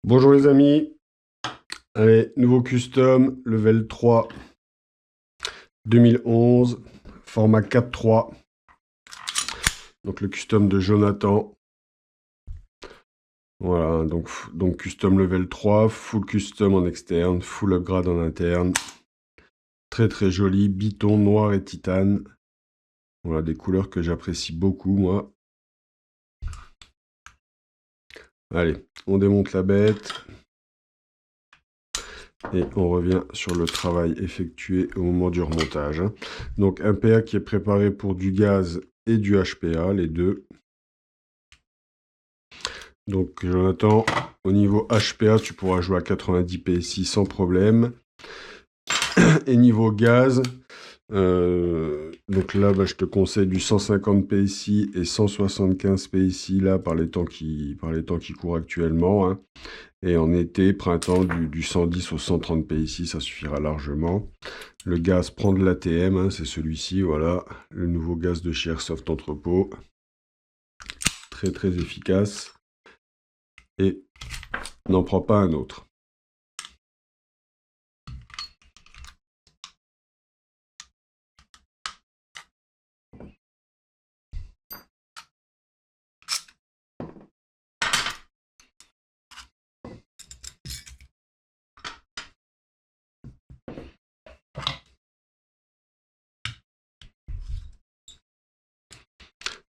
Bonjour les amis, allez, nouveau custom, level 3, 2011, format 4.3, donc le custom de Jonathan. Voilà, donc custom level 3, full custom en externe, full upgrade en interne. Très très joli, biton noir et titane. Voilà, des couleurs que j'apprécie beaucoup moi. Allez, on démonte la bête. Et on revient sur le travail effectué au moment du remontage. Donc un PA qui est préparé pour du gaz et du HPA, les deux. Donc Jonathan, au niveau HPA, tu pourras jouer à 90 PSI sans problème. Et niveau gaz, donc là, je te conseille du 150 PSI et 175 PSI là par les temps qui courent actuellement. Et en été, printemps, du 110 au 130 PSI, ça suffira largement. Le gaz prend de l'ATM, c'est celui-ci, voilà, le nouveau gaz de chez Airsoft Entrepôt. Très très efficace. Et n'en prends pas un autre.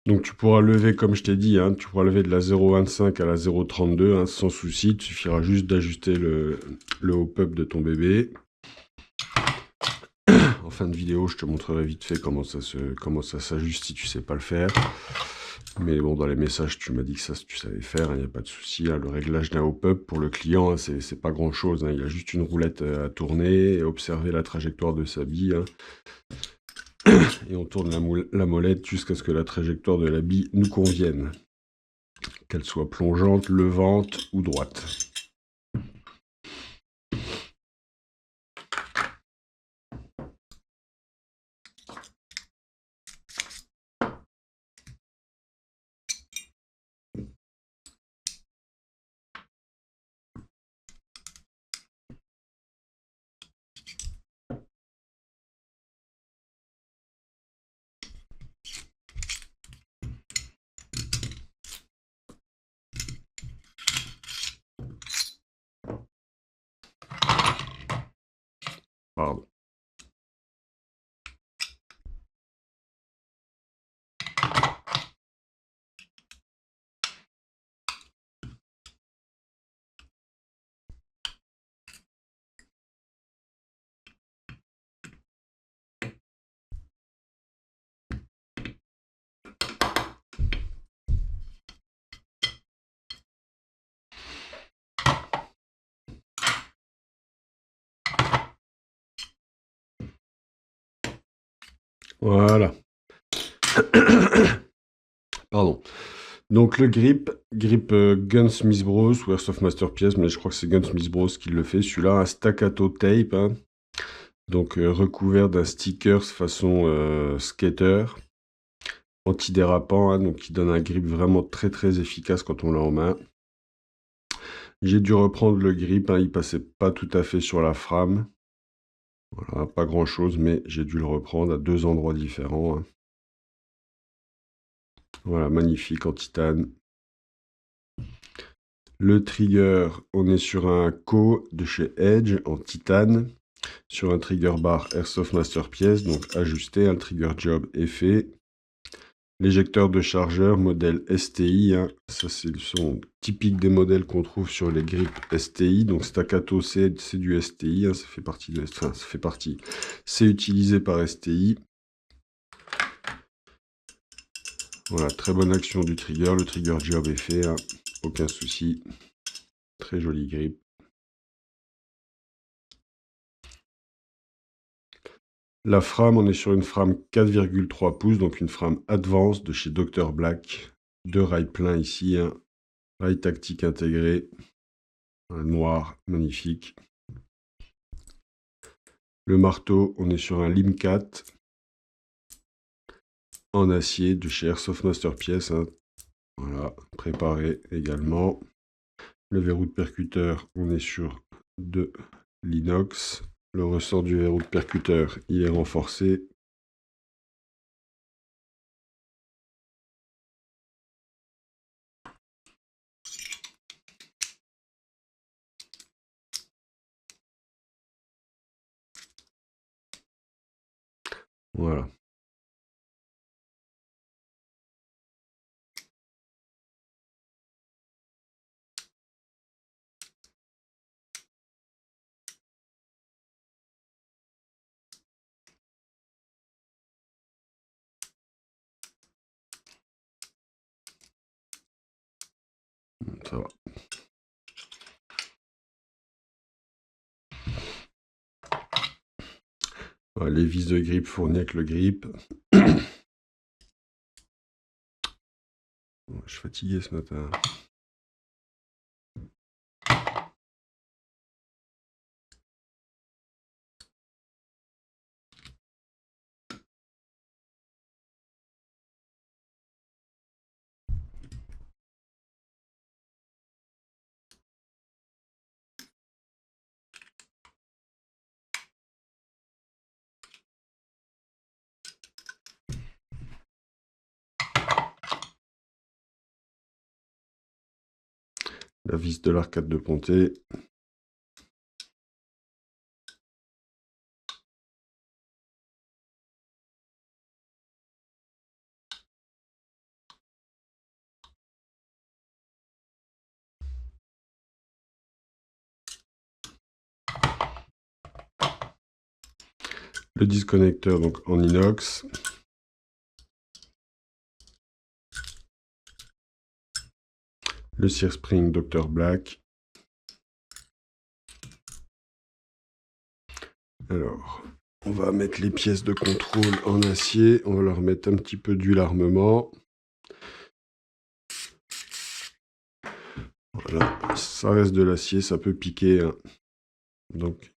Donc tu pourras lever, comme je t'ai dit, tu pourras lever de la 0,25 à la 0,32 sans souci. Il suffira juste d'ajuster le hop-up de ton bébé. En fin de vidéo, je te montrerai vite fait comment ça s'ajuste si tu sais pas le faire. Mais bon, dans les messages, tu m'as dit que ça, tu savais faire, il n'y a pas de souci. Le réglage d'un hop-up pour le client, c'est pas grand-chose. Il a juste une roulette à tourner et observer la trajectoire de sa bille. Et on tourne la molette jusqu'à ce que la trajectoire de la bille nous convienne. Qu'elle soit plongeante, levante ou droite. Pardon. Voilà. Pardon. Donc le grip Gunsmith Bros ou Airsoft Masterpiece, mais je crois que c'est Gunsmith Bros qui le fait. Celui-là, un staccato tape, donc recouvert d'un sticker façon skater, antidérapant, donc qui donne un grip vraiment très très efficace quand on l'a en main. J'ai dû reprendre le grip, il passait pas tout à fait sur la frame. Voilà, pas grand chose, mais j'ai dû le reprendre à deux endroits différents. Voilà, magnifique en titane. Le trigger, on est sur un Co de chez Edge en titane, sur un trigger bar Airsoft Masterpiece, donc ajusté, le trigger job est fait. L'éjecteur de chargeur, modèle STI, ça sont typiques des modèles qu'on trouve sur les grips STI, donc Staccato c'est du STI, c'est utilisé par STI. Voilà, très bonne action du trigger, le trigger job est fait, aucun souci. Très joli grip. La frame, on est sur une frame 4,3 pouces, donc une frame Advance de chez Dr Black. Deux rails pleins ici, rail tactique intégré, un noir magnifique. Le marteau, on est sur un Limcat en acier de chez Airsoft Masterpiece. Voilà, préparé également. Le verrou de percuteur, on est sur de l'inox. Le ressort du verrou de percuteur, il est renforcé. Voilà. Ça va. Voilà, les vis de grip fournies avec le grip. Je suis fatigué ce matin. La vis de l'arcade de Pontet. Le disconnecteur donc en inox. Le Sear Spring Dr Black. Alors, on va mettre les pièces de contrôle en acier. On va leur mettre un petit peu d'huile armement. Voilà, ça reste de l'acier, ça peut piquer, hein. Donc,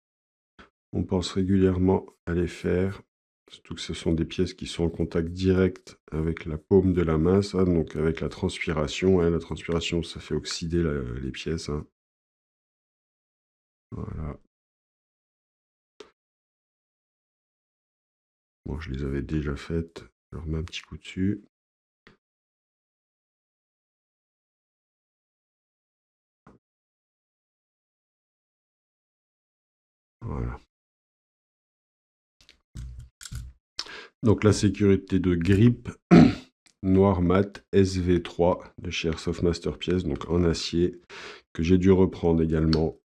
on pense régulièrement à les faire. Surtout que ce sont des pièces qui sont en contact direct avec la paume de la main, ça, donc avec la transpiration. Hein, la transpiration, ça fait oxyder les pièces. Hein. Voilà. Bon, je les avais déjà faites. Je leur mets un petit coup dessus. Voilà. Donc la sécurité de grip noir mat SV3 de chez Airsoft Masterpiece, donc en acier, que j'ai dû reprendre également.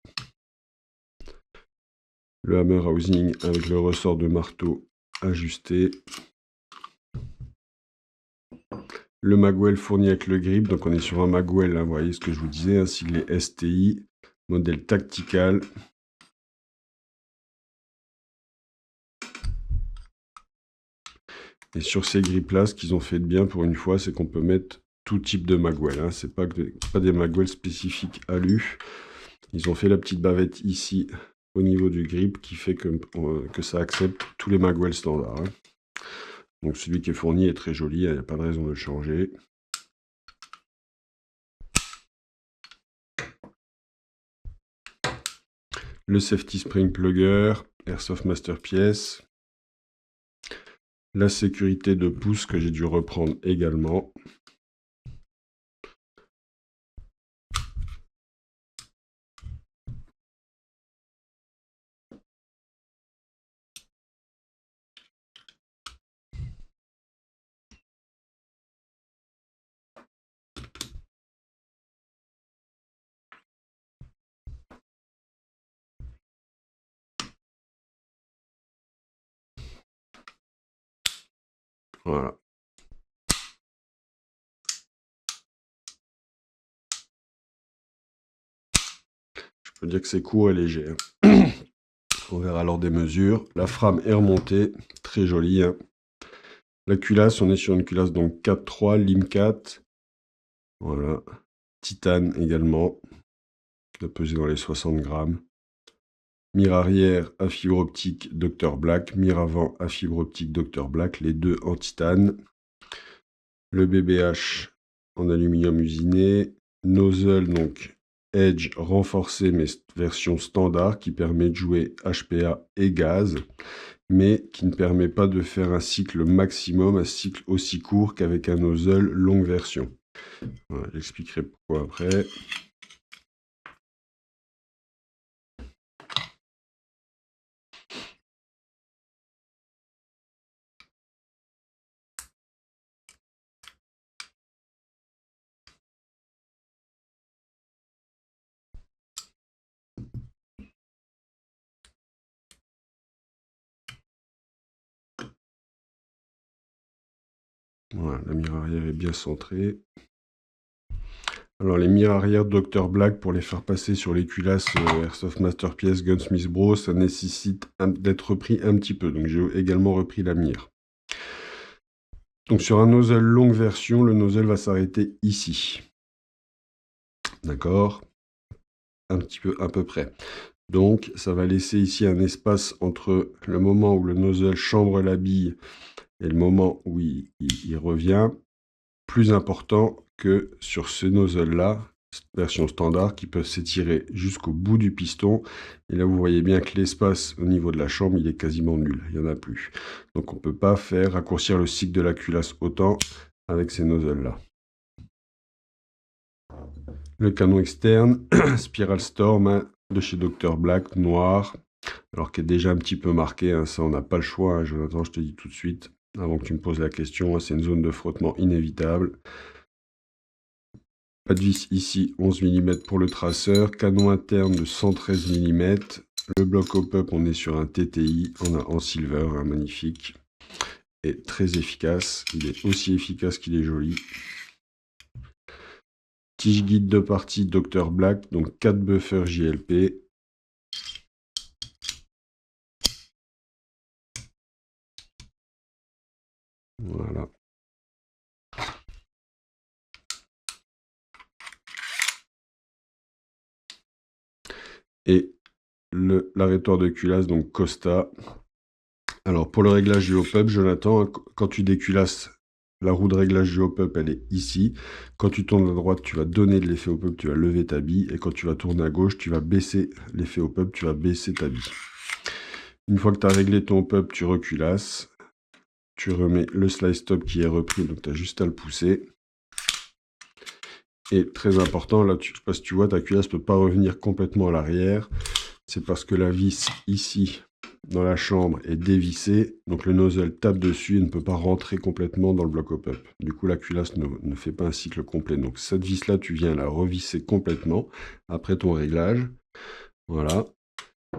Le hammer housing avec le ressort de marteau ajusté. Le magwell fourni avec le grip, donc on est sur un magwell, hein, vous voyez ce que je vous disais, un siglé STI, modèle tactical. Et sur ces grips-là, ce qu'ils ont fait de bien pour une fois, c'est qu'on peut mettre tout type de magwell. Hein. C'est pas des magwells spécifiques alu. Ils ont fait la petite bavette ici au niveau du grip qui fait que ça accepte tous les magwells standards. Hein. Donc celui qui est fourni est très joli, il n'y a pas de raison de le changer. Le Safety Spring Plugger, Airsoft Masterpiece. La sécurité de pouce que j'ai dû reprendre également. Voilà. Je peux dire que c'est court et léger. Hein. On verra lors des mesures. La frame est remontée, très jolie. Hein. La culasse, on est sur une culasse donc 4.3, Lim 4. Voilà. Titane également, qui doit peser dans les 60 grammes. Mire arrière à fibre optique Dr Black, mire avant à fibre optique Dr Black, les deux en titane. Le BBH en aluminium usiné. Nozzle donc Edge renforcé, mais version standard, qui permet de jouer HPA et gaz, mais qui ne permet pas de faire un cycle maximum, un cycle aussi court qu'avec un nozzle longue version. Voilà, j'expliquerai pourquoi après. Voilà, la mire arrière est bien centrée. Alors les mires arrière Dr Black, pour les faire passer sur les culasses Airsoft Masterpiece Gunsmith Bros, ça nécessite d'être repris un petit peu. Donc j'ai également repris la mire. Donc sur un nozzle longue version, le nozzle va s'arrêter ici. D'accord? Un petit peu, à peu près. Donc ça va laisser ici un espace entre le moment où le nozzle chambre la bille et le moment où il revient, plus important que sur ce nozzle-là, version standard, qui peut s'étirer jusqu'au bout du piston. Et là, vous voyez bien que l'espace au niveau de la chambre, il est quasiment nul. Il n'y en a plus. Donc, on ne peut pas faire raccourcir le cycle de la culasse autant avec ces nozzles-là. Le canon externe, Spiral Storm, hein, de chez Dr Black, noir, alors qu'il est déjà un petit peu marqué. Hein, ça, on n'a pas le choix, hein, Jonathan, je te dis tout de suite, avant que tu me poses la question. Hein, c'est une zone de frottement inévitable. Pas de vis ici, 11 mm pour le traceur. Canon interne de 113 mm. Le bloc hop-up, on est sur un TTI. On a en silver, hein, magnifique. Et très efficace. Il est aussi efficace qu'il est joli. Tige guide de partie Dr Black, donc 4 buffers JLP. Voilà. Et l'arrêtoire de culasse, donc Costa. Alors pour le réglage du hop-up, Jonathan, quand tu déculasses, la roue de réglage du hop-up, elle est ici. Quand tu tournes à droite, tu vas donner de l'effet hop-up, tu vas lever ta bille. Et quand tu vas tourner à gauche, tu vas baisser l'effet hop-up, tu vas baisser ta bille. Une fois que tu as réglé ton hop-up, tu reculasses. Tu remets le slide stop qui est repris, donc tu as juste à le pousser. Et très important, là, je sais pas si tu vois, ta culasse ne peut pas revenir complètement à l'arrière. C'est parce que la vis ici, dans la chambre, est dévissée. Donc le nozzle tape dessus et ne peut pas rentrer complètement dans le bloc hop-up. Du coup, la culasse ne fait pas un cycle complet. Donc cette vis-là, tu viens la revisser complètement après ton réglage. Voilà.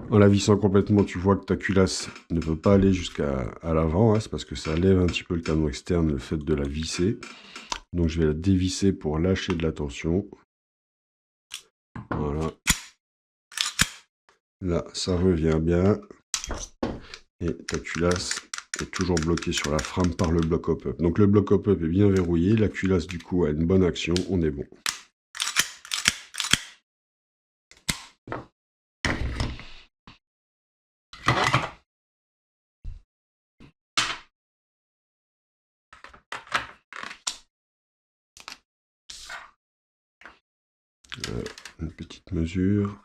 En la vissant complètement, tu vois que ta culasse ne peut pas aller jusqu'à l'avant. Hein, c'est parce que ça lève un petit peu le canon externe, le fait de la visser. Donc je vais la dévisser pour lâcher de la tension. Voilà. Là, ça revient bien. Et ta culasse est toujours bloquée sur la frame par le bloc hop-up. Donc le bloc hop-up est bien verrouillé. La culasse, du coup, a une bonne action. On est bon. Une petite mesure.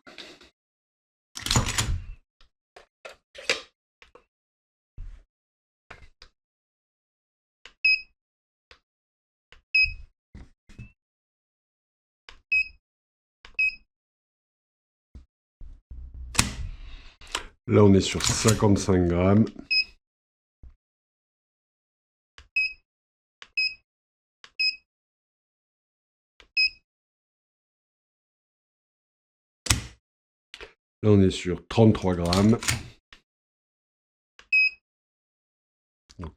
Là, on est sur 55 grammes. Là, on est sur 33 grammes. Donc,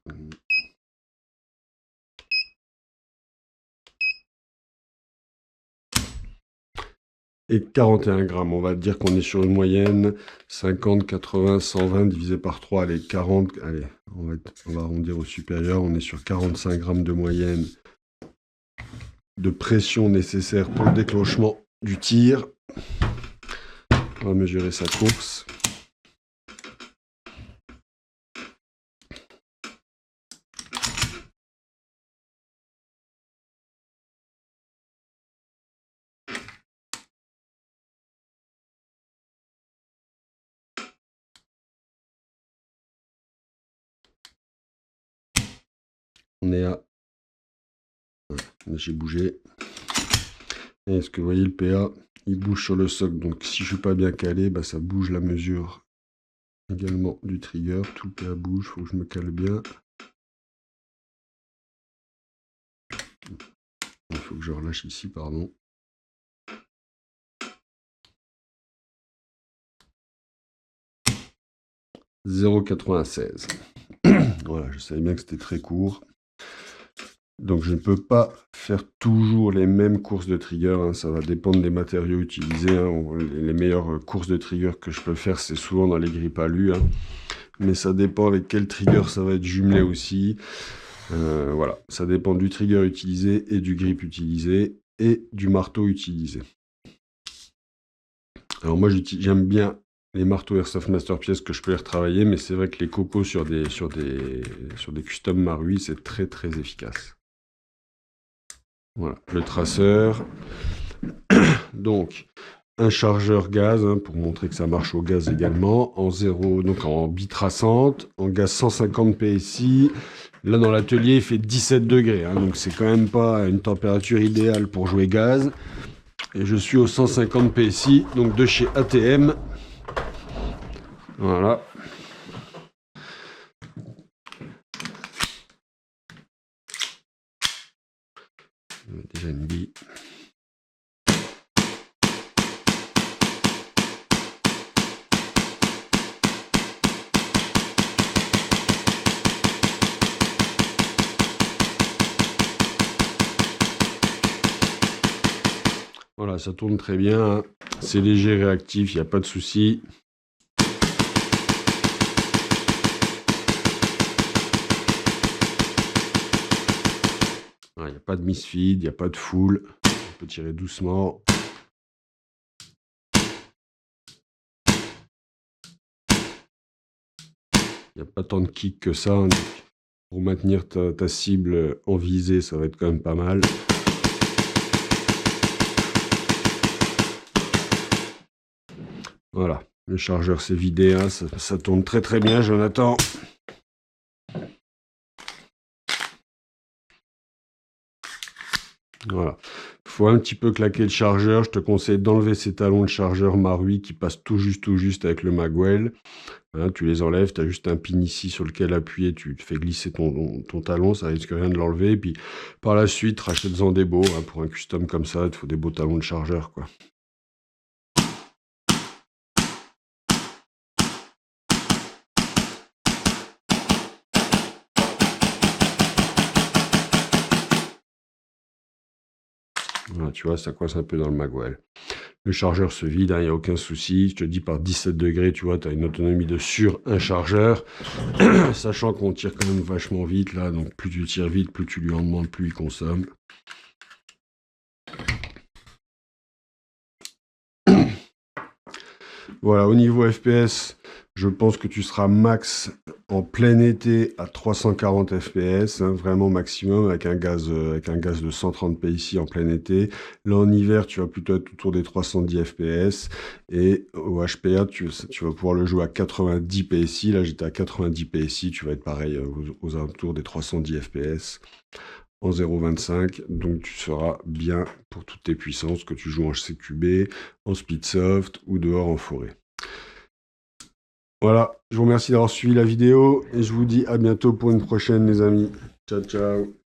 et 41 grammes. On va dire qu'on est sur une moyenne 50, 80, 120 divisé par 3, allez, 40. Allez, on va arrondir au supérieur. On est sur 45 grammes de moyenne de pression nécessaire pour le déclenchement du tir. On va mesurer sa course. On est à... J'ai bougé. Et est-ce que vous voyez le PA, il bouge sur le socle. Donc si je suis pas bien calé, bah, ça bouge la mesure également du trigger. Tout le PA bouge, faut que je me cale bien. Il faut que je relâche ici, pardon. « 0,96 ». Voilà, je savais bien que c'était très court. Donc je ne peux pas faire toujours les mêmes courses de trigger, hein. Ça va dépendre des matériaux utilisés, hein. Les meilleures courses de trigger que je peux faire, c'est souvent dans les grippes alu, hein. Mais ça dépend avec quel trigger ça va être jumelé aussi. Voilà, ça dépend du trigger utilisé et du grip utilisé et du marteau utilisé. Alors moi j'aime bien les marteaux Airsoft Masterpiece que je peux les retravailler, mais c'est vrai que les copeaux sur des custom Marui, c'est très très efficace. Voilà, le traceur. Donc, un chargeur gaz, hein, pour montrer que ça marche au gaz également, donc en bitraçante, en gaz 150 PSI. Là, dans l'atelier, il fait 17 degrés, hein, donc c'est quand même pas une température idéale pour jouer gaz. Et je suis au 150 PSI, donc de chez ATM. Voilà. Déjà une bille. Voilà, ça tourne très bien, hein. C'est léger, réactif, il n'y a pas de souci. Il n'y a pas de misfeed, il n'y a pas de full. On peut tirer doucement. Il n'y a pas tant de kick que ça. Donc pour maintenir ta cible en visée, ça va être quand même pas mal. Voilà, le chargeur s'est vidé, hein. Ça tourne très très bien, Jonathan. Voilà. Il faut un petit peu claquer le chargeur. Je te conseille d'enlever ces talons de chargeur Marui qui passent tout juste avec le magwell. Hein, tu les enlèves, tu as juste un pin ici sur lequel appuyer, tu fais glisser ton talon, ça risque rien de l'enlever. Et puis par la suite, rachète-en des beaux, hein, pour un custom comme ça, il te faut des beaux talons de chargeur, quoi. Voilà, tu vois, ça coince un peu dans le magwell. Le chargeur se vide, il n'y a aucun souci. Je te dis, par 17 degrés, tu vois, tu as une autonomie de sur un chargeur. Sachant qu'on tire quand même vachement vite, là. Donc, plus tu tires vite, plus tu lui en demandes, plus il consomme. Voilà, au niveau FPS, je pense que tu seras max en plein été à 340 FPS, hein, vraiment maximum, avec un gaz de 130 PSI en plein été. Là, en hiver, tu vas plutôt être autour des 310 FPS. Et au HPA, tu vas pouvoir le jouer à 90 PSI. Là, j'étais à 90 PSI, tu vas être pareil, aux alentours des 310 FPS. En 0,25, donc tu seras bien pour toutes tes puissances, que tu joues en CQB, en Speedsoft ou dehors en forêt. Voilà, je vous remercie d'avoir suivi la vidéo et je vous dis à bientôt pour une prochaine, les amis. Ciao, ciao.